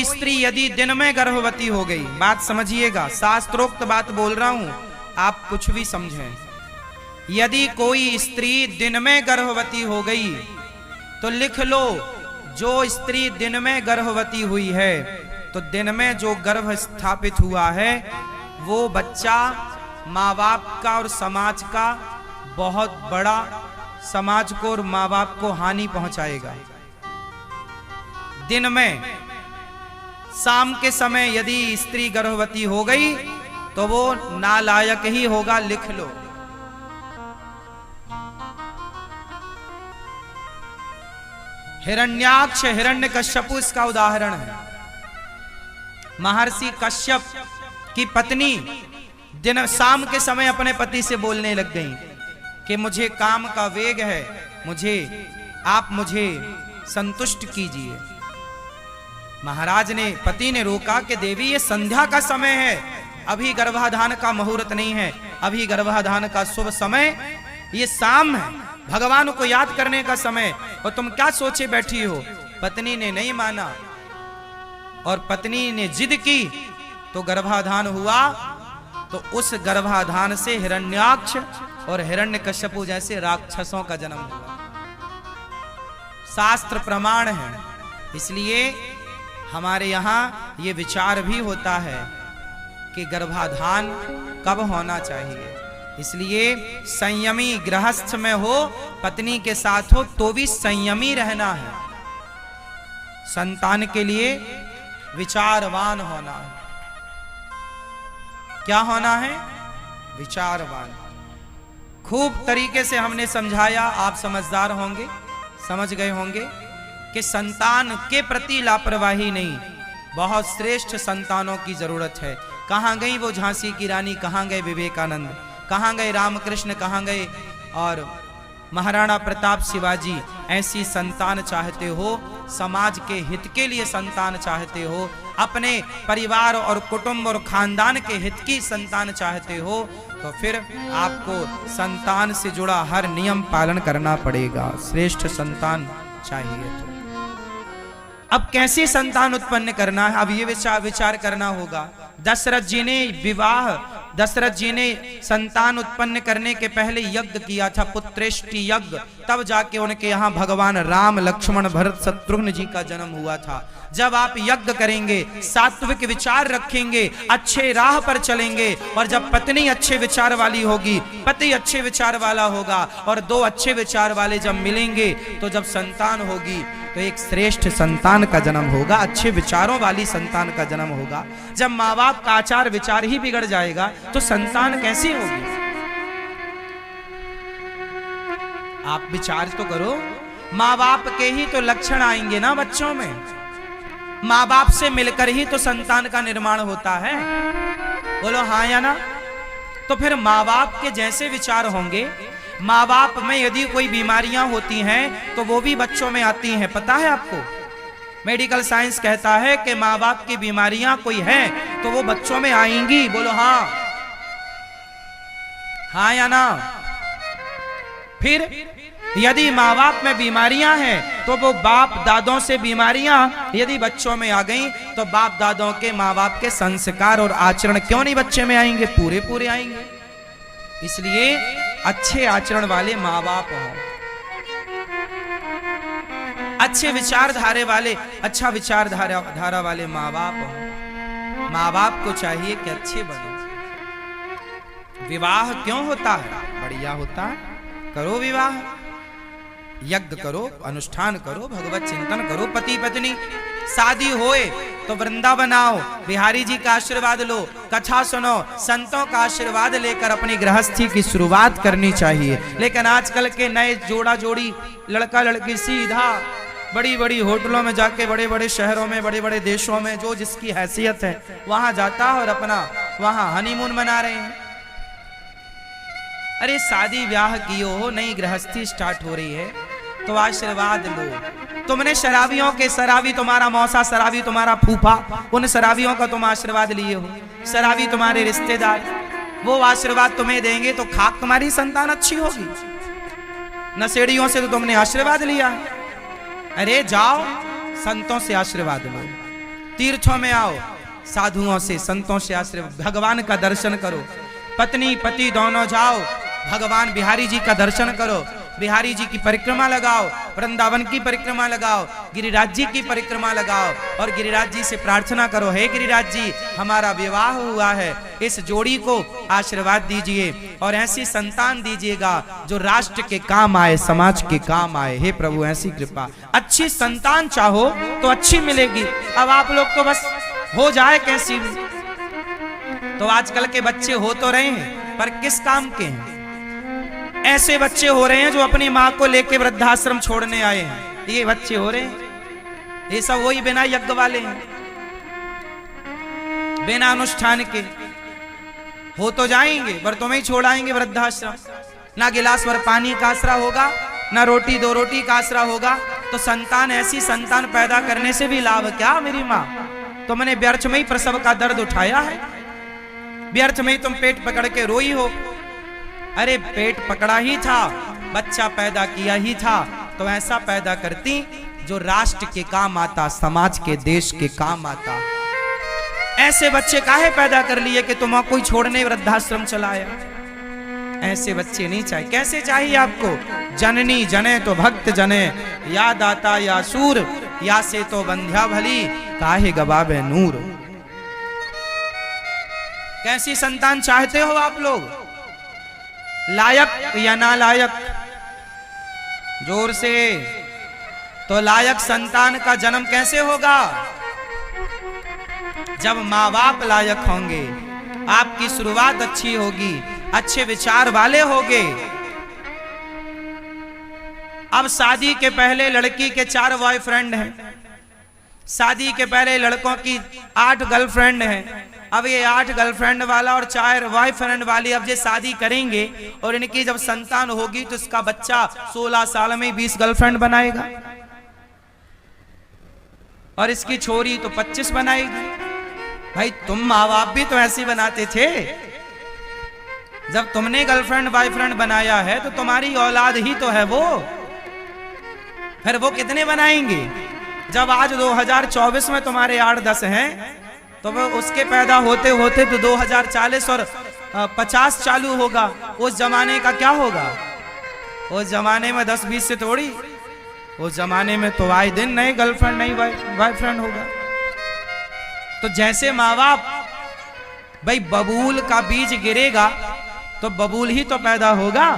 स्त्री यदि दिन में गर्भवती हो गई, बात समझिएगा, शास्त्रोक्त बात बोल रहा हूं, आप कुछ भी समझें। यदि कोई स्त्री दिन में गर्भवती हो गई तो लिख लो, जो स्त्री दिन में गर्भवती हुई है तो दिन में जो गर्भ स्थापित हुआ है वो बच्चा माँ बाप का और समाज का बहुत बड़ा, समाज को और माँ बाप को हानि पहुंचाएगा। दिन में शाम के समय यदि स्त्री गर्भवती हो गई तो वो नालायक ही होगा, लिख लो। हिरण्याक्ष हिरण्यकश्यपु इसका उदाहरण है। महर्षि कश्यप की पत्नी दिन शाम के समय अपने पति से बोलने लग गई कि मुझे काम का वेग है, आप मुझे संतुष्ट कीजिए। महाराज ने, पति ने रोका कि देवी ये संध्या का समय है, अभी गर्भाधान का मुहूर्त नहीं है, अभी गर्भाधान का शुभ समय ये शाम है, भगवान को याद करने का समय, और तुम क्या सोचे बैठी हो। पत्नी ने नहीं माना और पत्नी ने जिद की तो गर्भाधान हुआ। तो उस गर्भाधान से हिरण्याक्ष और हिरण्यकश्यपु जैसे राक्षसों का जन्म हुआ। शास्त्र प्रमाण है। इसलिए हमारे यहाँ ये विचार भी होता है कि गर्भाधान कब होना चाहिए। इसलिए संयमी गृहस्थ में हो, पत्नी के साथ हो तो भी संयमी रहना है। संतान के लिए विचारवान होना है। क्या होना है? विचारवान। खूब तरीके से हमने समझाया, आप समझदार होंगे, समझ गए होंगे कि संतान के प्रति लापरवाही नहीं, बहुत श्रेष्ठ संतानों की जरूरत है। कहां गई वो झांसी की रानी, कहां गए विवेकानंद, कहां गए रामकृष्ण, कहां गए और महाराणा प्रताप, शिवाजी। ऐसी संतान चाहते हो, समाज के हित के लिए संतान चाहते हो, अपने परिवार और कुटुंब और खानदान के हित की संतान चाहते हो, तो फिर आपको संतान से जुड़ा हर नियम पालन करना पड़ेगा। श्रेष्ठ संतान चाहिए तो अब कैसे संतान उत्पन्न करना है, अब ये विचार करना होगा। दशरथ जी ने संतान उत्पन्न करने के पहले यज्ञ किया था, पुत्रेष्टि यज्ञ, तब जाके उनके यहाँ भगवान राम, लक्ष्मण, भरत, शत्रुघ्न जी का जन्म हुआ था। जब आप यज्ञ करेंगे, सात्विक विचार रखेंगे, अच्छे राह पर चलेंगे, और जब पत्नी अच्छे विचार वाली होगी, पति अच्छे विचार वाला होगा, और दो अच्छे विचार वाले जब मिलेंगे तो जब संतान होगी तो एक श्रेष्ठ संतान का जन्म होगा, अच्छे विचारों वाली संतान का जन्म होगा। जब माँ बाप का आचार विचार ही बिगड़ जाएगा तो संतान कैसी होगी? आप विचार तो करो, माँ बाप के ही तो लक्षण आएंगे ना बच्चों में। माँ बाप से मिलकर ही तो संतान का निर्माण होता है, बोलो हाँ या ना। तो फिर माँ बाप के जैसे विचार होंगे। माँ बाप में यदि कोई बीमारियां होती हैं तो वो भी बच्चों में आती हैं, पता है आपको। मेडिकल साइंस कहता है कि माँ बाप की बीमारियां कोई हैं तो वो बच्चों में आएंगी, बोलो हाँ, हाँ या ना। फिर यदि माँ बाप में बीमारियां हैं तो वो बाप दादों से बीमारियां यदि बच्चों में आ गई तो बाप दादों के, माँ बाप के संस्कार और आचरण क्यों नहीं बच्चे में आएंगे? पूरे पूरे आएंगे। इसलिए अच्छे आचरण वाले माँ बाप हो, अच्छे विचारधारे वाले, अच्छा विचारधारा वाले माँ बाप हो। माँ बाप को चाहिए कि अच्छे बनो। विवाह क्यों होता है? बढ़िया होता है, करो विवाह, यज्ञ करो, अनुष्ठान करो, भगवत चिंतन करो। पति पत्नी शादी होए तो वृंदावन आओ, बिहारी जी का आशीर्वाद लो, कथा सुनो, संतों का आशीर्वाद लेकर अपनी गृहस्थी की शुरुआत करनी चाहिए। लेकिन आजकल के नए जोड़ा जोड़ी, लड़का लड़की सीधा बड़ी बड़ी होटलों में जाके, बड़े बड़े शहरों में, बड़े बड़े देशों में, जो जिसकी हैसियत है वहां जाता है और अपना वहां हनीमून मना रहे हैं। अरे शादी ब्याह कियो हो, नई गृहस्थी स्टार्ट हो रही है तो आशीर्वाद लो। तुमने शराबियों के, शराबी तुम्हारा मौसा, शराबी तुम्हारा फूफा, उन शराबियों का तुम आशीर्वाद लिए हो, शराबी तुम्हारे रिश्तेदार, वो आशीर्वाद तुम्हें देंगे तो खाक तुम्हारी संतान अच्छी होगी। नशेड़ियों से तो तुमने आशीर्वाद लिया। अरे जाओ संतों से आशीर्वाद लो। तीर्थों में आओ, साधुओं से संतों से आश्रय, भगवान का दर्शन करो, पत्नी पति दोनों जाओ, भगवान बिहारी जी का दर्शन करो, बिहारी जी की परिक्रमा लगाओ, वृंदावन की परिक्रमा लगाओ, गिरिराज जी की परिक्रमा लगाओ और गिरिराज जी से प्रार्थना करो, हे गिरिराज जी हमारा विवाह हुआ है, इस जोड़ी को आशीर्वाद दीजिए और ऐसी संतान दीजिएगा जो राष्ट्र के काम आए, समाज के काम आए, हे प्रभु ऐसी कृपा। अच्छी संतान चाहो तो अच्छी मिलेगी। अब आप लोग तो बस हो जाए कैसी भी, तो आजकल के बच्चे हो तो रहे हैं पर किस काम के हैं? ऐसे बच्चे हो रहे हैं जो अपनी माँ को लेके वृद्धाश्रम छोड़ने आए हैं, ये बच्चे हो रहे हैं। ये सब वही बिना यज्ञ वाले हैं, बिना अनुष्ठान के हो तो जाएंगे पर तुम्हें छोड़ आएंगे वृद्धाश्रम। ना गिलास भर पानी का आसरा होगा, ना रोटी दो रोटी का आसरा होगा। तो संतान, ऐसी संतान पैदा करने से भी लाभ क्या? मेरी माँ तुमने व्यर्थ में ही प्रसव का दर्द उठाया है, व्यर्थ में ही तुम पेट पकड़ के रोई हो। अरे पेट पकड़ा ही था, बच्चा पैदा किया ही था, तो ऐसा पैदा करती जो राष्ट्र के काम आता, समाज के, देश के काम आता। ऐसे बच्चे काहे पैदा कर लिए कि तुम कोई छोड़ने वृद्धाश्रम चलाया? ऐसे बच्चे नहीं चाहिए। कैसे चाहिए आपको? जननी जने तो भक्त जने, या दाता या सूर, या से तो बंध्या भली, काहे गवावे नूर। कैसी संतान चाहते हो आप लोग? लायक या नालायक? जोर से। तो लायक संतान का जन्म कैसे होगा? जब माँ बाप लायक होंगे, आपकी शुरुआत अच्छी होगी, अच्छे विचार वाले होंगे। अब शादी के पहले लड़की के 4 बॉयफ्रेंड हैं, शादी के पहले लड़कों की 8 गर्लफ्रेंड हैं। अब ये 8 गर्लफ्रेंड वाला और 4 बॉयफ्रेंड वाली अब ये शादी करेंगे और इनकी जब संतान होगी तो इसका बच्चा 16 साल में 20 गर्लफ्रेंड बनाएगा और इसकी छोरी तो 25 बनाएगी। भाई तुम माँ बाप भी तो ऐसे बनाते थे। जब तुमने गर्लफ्रेंड बॉयफ्रेंड बनाया है तो तुम्हारी औलाद ही तो है वो, फिर वो कितने बनाएंगे? जब आज 2024 में तुम्हारे 8-10 हैं तो वो उसके पैदा होते होते तो 2040 और 50 चालू होगा। उस जमाने का क्या होगा? उस जमाने में 10-20 से थोड़ी, उस जमाने में तो आए दिन नए गर्लफ्रेंड नई बॉयफ्रेंड होगा। तो जैसे माँ बाप, भाई बबूल का बीज गिरेगा तो बबूल ही तो पैदा होगा,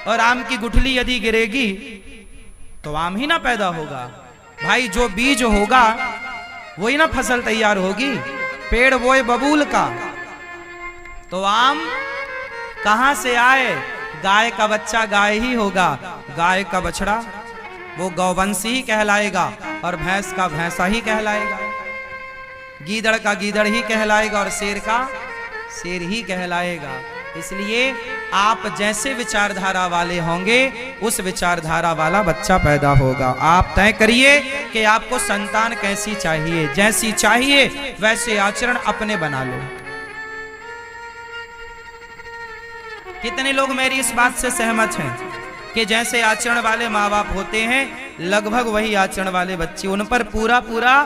और आम की गुठली यदि गिरेगी तो आम ही ना पैदा होगा। भाई जो बीज होगा वही ना फसल तैयार होगी। पेड़ बोए बबूल का तो आम कहां से आए? गाय का बच्चा गाय ही होगा, गाय का बछड़ा वो गौवंशी ही कहलाएगा और भैंस का भैंसा ही कहलाएगा, गीदड़ का गीदड़ ही कहलाएगा और शेर का शेर ही कहलाएगा। इसलिए आप जैसे विचारधारा वाले होंगे उस विचारधारा वाला बच्चा पैदा होगा। आप तय करिए कि आपको संतान कैसी चाहिए, जैसी चाहिए वैसे आचरण अपने बना लो। कितने लोग मेरी इस बात से सहमत हैं कि जैसे आचरण वाले माँ बाप होते हैं लगभग वही आचरण वाले बच्चे, उन पर पूरा पूरा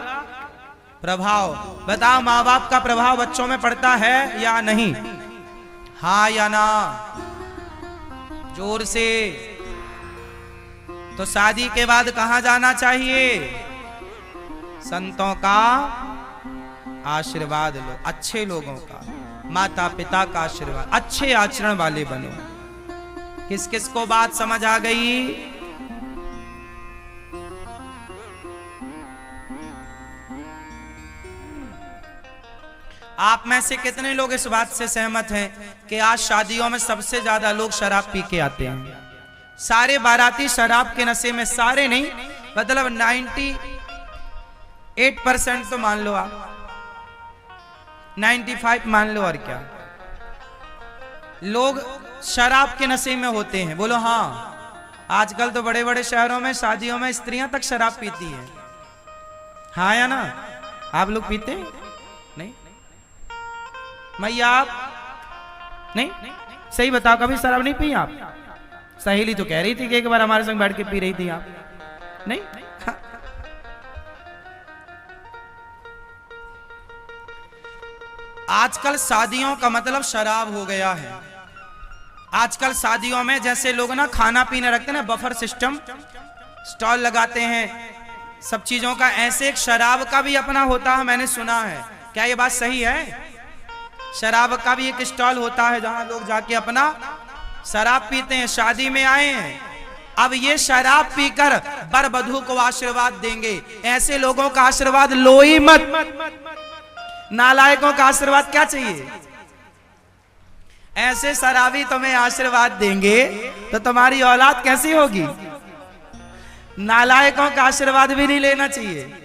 प्रभाव। बताओ माँ बाप का प्रभाव बच्चों में पड़ता है या नहीं? हाँ या ना? जोर से। तो शादी के बाद कहां जाना चाहिए? संतों का आशीर्वाद लो, अच्छे लोगों का, माता पिता का आशीर्वाद, अच्छे आचरण वाले बनो। किस किस को बात समझ आ गई? आप में से कितने लोग इस बात से सहमत हैं कि आज शादियों में सबसे ज्यादा लोग शराब पी के आते हैं? सारे बाराती शराब के नशे में, सारे नहीं मतलब 98% तो मान लो आप, 95 मान लो, और क्या लोग शराब के नशे में होते हैं? बोलो हाँ। आजकल तो बड़े बड़े शहरों में शादियों में स्त्रियां तक शराब पीती हैं। हाँ या ना? आप लोग पीते हैं? नहीं? मैया आप नहीं? सही बताओ, कभी शराब नहीं पी आप? सहेली तो कह रही थी कि एक बार हमारे संग बैठ के पी रही थी आप। नहीं? आजकल शादियों का मतलब शराब हो गया है। आजकल शादियों में जैसे लोग ना खाना पीना रखते हैं ना, बफर सिस्टम, स्टॉल लगाते हैं सब चीजों का, ऐसे एक शराब का भी अपना होता है, मैंने सुना है। क्या ये बात सही है? शराब का भी एक स्टॉल होता है जहां लोग जाके अपना शराब पीते हैं। शादी में आए हैं, अब ये शराब पीकर वर वधू को आशीर्वाद देंगे। ऐसे लोगों का आशीर्वाद लो ही मत। नालायकों का आशीर्वाद क्या चाहिए? ऐसे शराबी तुम्हें आशीर्वाद देंगे तो तुम्हारी औलाद कैसी होगी? नालायकों का आशीर्वाद भी नहीं लेना चाहिए।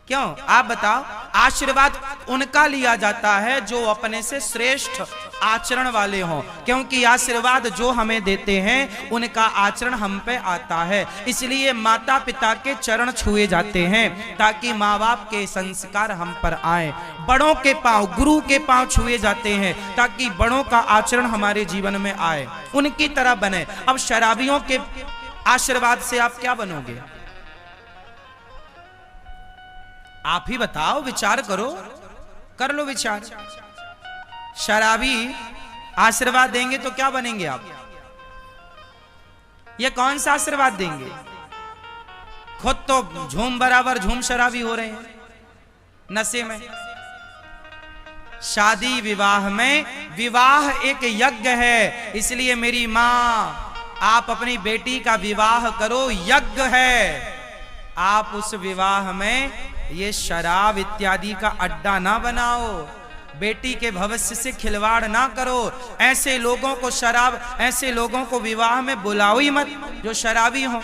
क्यों? आप बताओ। आशीर्वाद उनका लिया जाता है जो अपने से श्रेष्ठ आचरण वाले हों, क्योंकि आशीर्वाद जो हमें देते हैं उनका आचरण हम पे आता है। इसलिए माता पिता के चरण छुए जाते हैं ताकि माँ बाप के संस्कार हम पर आए। बड़ों के पांव, गुरु के पांव छुए जाते हैं ताकि बड़ों का आचरण हमारे जीवन में आए, उनकी तरह बने। अब शराबियों के आशीर्वाद से आप क्या बनोगे? आप ही बताओ, विचार करो, कर लो विचार। शराबी आशीर्वाद देंगे तो क्या बनेंगे आप? ये कौन सा आशीर्वाद देंगे? खुद तो झूम बराबर झूम शराबी हो रहे हैं नशे में। शादी विवाह में, विवाह एक यज्ञ है, इसलिए मेरी मां आप अपनी बेटी का विवाह करो, यज्ञ है। आप उस विवाह में ये शराब इत्यादि का अड्डा ना बनाओ, बेटी के भविष्य से खिलवाड़ ना करो। ऐसे लोगों को शराब, ऐसे लोगों को विवाह में बुलाओ ही मत जो शराबी हो।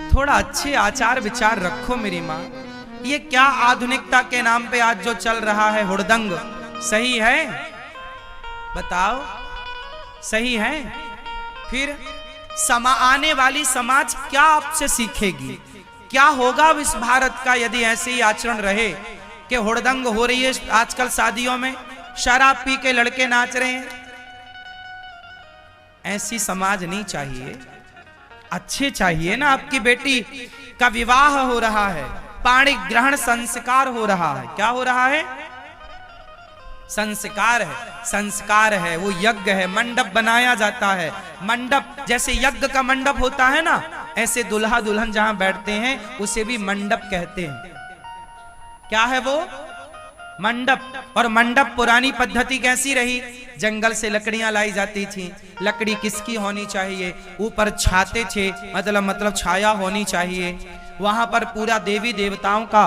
थोड़ा अच्छे आचार विचार रखो मेरी माँ। ये क्या आधुनिकता के नाम पे आज जो चल रहा है हुड़दंग, सही है? बताओ, सही है? फिर आने वाली समाज क्या आपसे सीखेगी? क्या होगा इस भारत का यदि ऐसे ही आचरण रहे कि हुड़दंग हो रही है आजकल शादियों में, शराब पी के लड़के नाच रहे हैं? ऐसी समाज नहीं चाहिए। अच्छे चाहिए ना। आपकी बेटी का विवाह हो रहा है, पाणी ग्रहण संस्कार हो रहा है। क्या हो रहा है? संस्कार है, संस्कार है, वो यज्ञ है। मंडप बनाया जाता है। मंडप जैसे यज्ञ का मंडप होता है ना, ऐसे दुल्हा दुल्हन जहां बैठते हैं उसे भी मंडप कहते हैं। क्या है वो? मंडप। और मंडप पुरानी पद्धति कैसी रही? जंगल से लकड़ियां लाई जाती थी। लकड़ी किसकी होनी चाहिए? ऊपर छाते थे, मतलब छाया होनी चाहिए। वहां पर पूरा देवी देवताओं का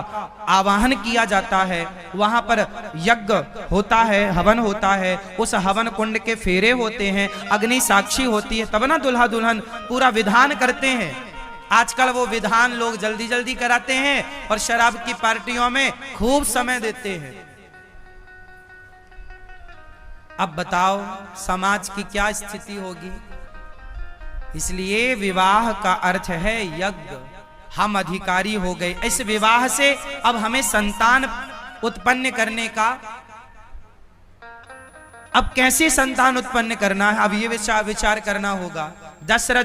आवाहन किया जाता है। वहां पर यज्ञ होता है, हवन होता है। उस हवन कुंड के फेरे होते हैं, अग्नि साक्षी होती है, तब ना दुल्हा दुल्हन पूरा विधान करते हैं। आजकल वो विधान लोग जल्दी जल्दी कराते हैं और शराब की पार्टियों में खूब समय देते हैं। अब बताओ समाज की क्या स्थिति होगी? इसलिए विवाह का अर्थ है यज्ञ। हम अधिकारी हो गए इस विवाह से। अब हमें संतान उत्पन्न करने का, अब कैसे संतान उत्पन्न करना है, अब ये विचार करना होगा। दशरथ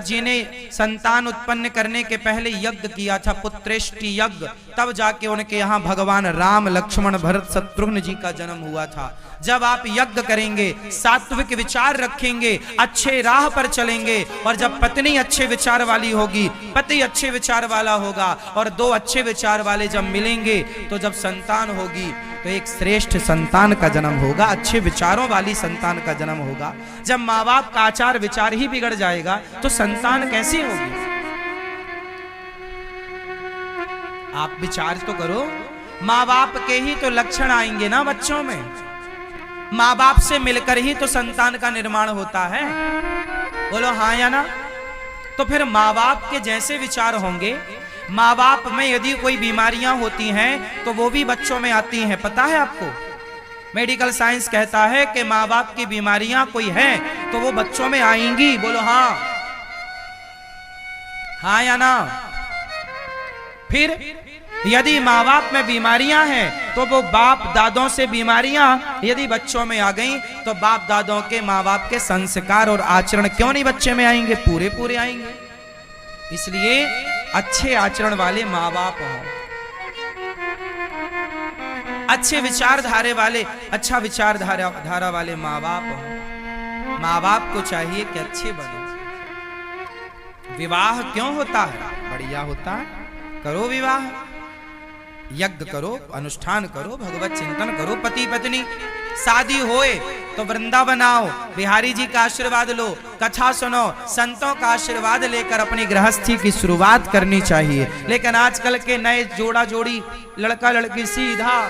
जी ने संतान उत्पन्न करने के पहले यज्ञ किया था, पुत्रेष्टि यज्ञ। तब जाके उनके यहाँ भगवान राम, लक्ष्मण, भरत, शत्रुघ्न जी का जन्म हुआ था। जब आप यज्ञ करेंगे, सात्विक विचार रखेंगे, अच्छे राह पर चलेंगे, और जब पत्नी अच्छे विचार वाली होगी, पति अच्छे विचार वाला होगा, और दो अच्छे विचार वाले जब मिलेंगे तो जब संतान होगी तो एक श्रेष्ठ संतान का जन्म होगा, अच्छे विचारों वाली संतान का जन्म होगा। जब माँ बाप का आचार विचार ही बिगड़ जाएगा तो संतान कैसी होगी? आप विचार तो करो। माँ बाप के ही तो लक्षण आएंगे ना बच्चों में। माँ बाप से मिलकर ही तो संतान का निर्माण होता है। बोलो हाँ या ना? तो फिर माँ बाप के जैसे विचार होंगे। माँ बाप में यदि कोई बीमारियां होती हैं तो वो भी बच्चों में आती हैं। पता है आपको? मेडिकल साइंस कहता है कि माँ बाप की बीमारियां कोई हैं तो वो बच्चों में आएंगी। बोलो हाँ, हाँ या ना? फिर यदि माँ बाप में बीमारियां हैं तो वो बाप दादों से बीमारियां यदि बच्चों में आ गई तो बाप दादों के, माँ बाप के संस्कार और आचरण क्यों नहीं बच्चे में आएंगे? पूरे पूरे आएंगे। इसलिए अच्छे आचरण वाले माँ बाप हों। अच्छे विचारधारे वाले, अच्छा विचारधारा वाले माँ बाप हो। माँ बाप को चाहिए कि अच्छे बनो। विवाह क्यों होता है? बढ़िया होता है, करो विवाह, यज्ञ करो, अनुष्ठान करो, भगवत चिंतन करो। पति पत्नी शादी होए तो वृंदावन आओ, बिहारी जी का आशीर्वाद लो, कथा सुनो, संतों का आशीर्वाद लेकर अपनी गृहस्थी की शुरुआत करनी चाहिए। लेकिन आजकल के नए जोड़ा जोड़ी, लड़का लड़की सीधा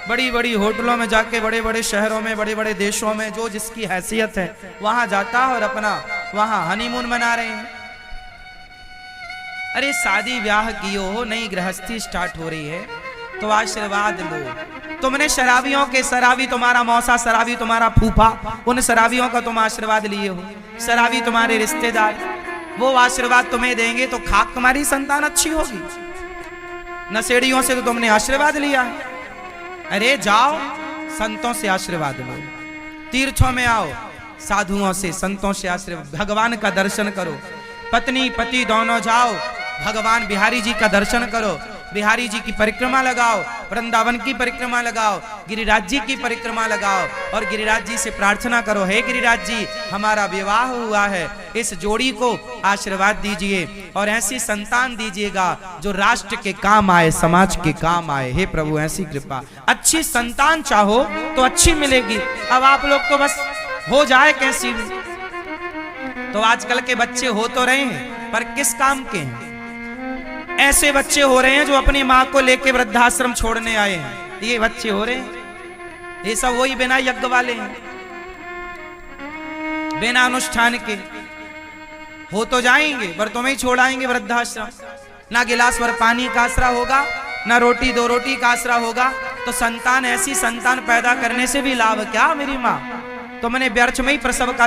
बड़ी बड़ी होटलों में जाके, बड़े बड़े शहरों में, बड़े बड़े देशों में, जो जिसकी हैसियत है वहां जाता है और अपना वहां हनीमून मना रहे हैं। अरे शादी ब्याह कियो हो, नई गृहस्थी स्टार्ट हो रही है तो आशीर्वाद लो। तुमने शराबियों के, शराबी तुम्हारा मौसा, शराबी तुम्हारा फूफा, उन शराबियों का तुम आशीर्वाद लिए हो, शराबी तुम्हारे रिश्तेदार, वो आशीर्वाद तुम्हें देंगे तो खाक तुम्हारी संतान अच्छी होगी। नशेड़ियों से तो तुमने आशीर्वाद लिया है। अरे जाओ संतों से आशीर्वाद लो, तीर्थों में आओ, साधुओं से, संतों से आशीर्वाद, भगवान का दर्शन करो। पत्नी पति दोनों जाओ, भगवान बिहारी जी का दर्शन करो, बिहारी जी की परिक्रमा लगाओ, वृंदावन की परिक्रमा लगाओ, गिरिराज जी की परिक्रमा लगाओ और गिरिराज जी से प्रार्थना करो, हे गिरिराज जी हमारा विवाह हुआ है, इस जोड़ी को आशीर्वाद दीजिए और ऐसी संतान दीजिएगा जो राष्ट्र के काम आए, समाज के काम आए। हे प्रभु ऐसी कृपा। अच्छी संतान चाहो तो अच्छी मिलेगी। अब आप लोग तो बस हो जाए कैसी भी, तो आजकल के बच्चे हो तो रहे हैं पर किस काम के हैं? ऐसे बच्चे हो रहे हैं जो अपनी माँ को लेके वृद्धाश्रम छोड़ने आए हैं, ये बच्चे हो रहे हैं। ये सब वही बिना यज्ञ वाले हैं, बिना अनुष्ठान के हो तो जाएंगे पर तुम्हें ही छोड़ाएंगे वृद्धाश्रम। ना गिलास भर पानी का आसरा होगा, ना रोटी दो रोटी का आसरा होगा। तो संतान, ऐसी संतान पैदा करने से भी लाभ क्या? मेरी माँ तुमने व्यर्थ में ही प्रसव का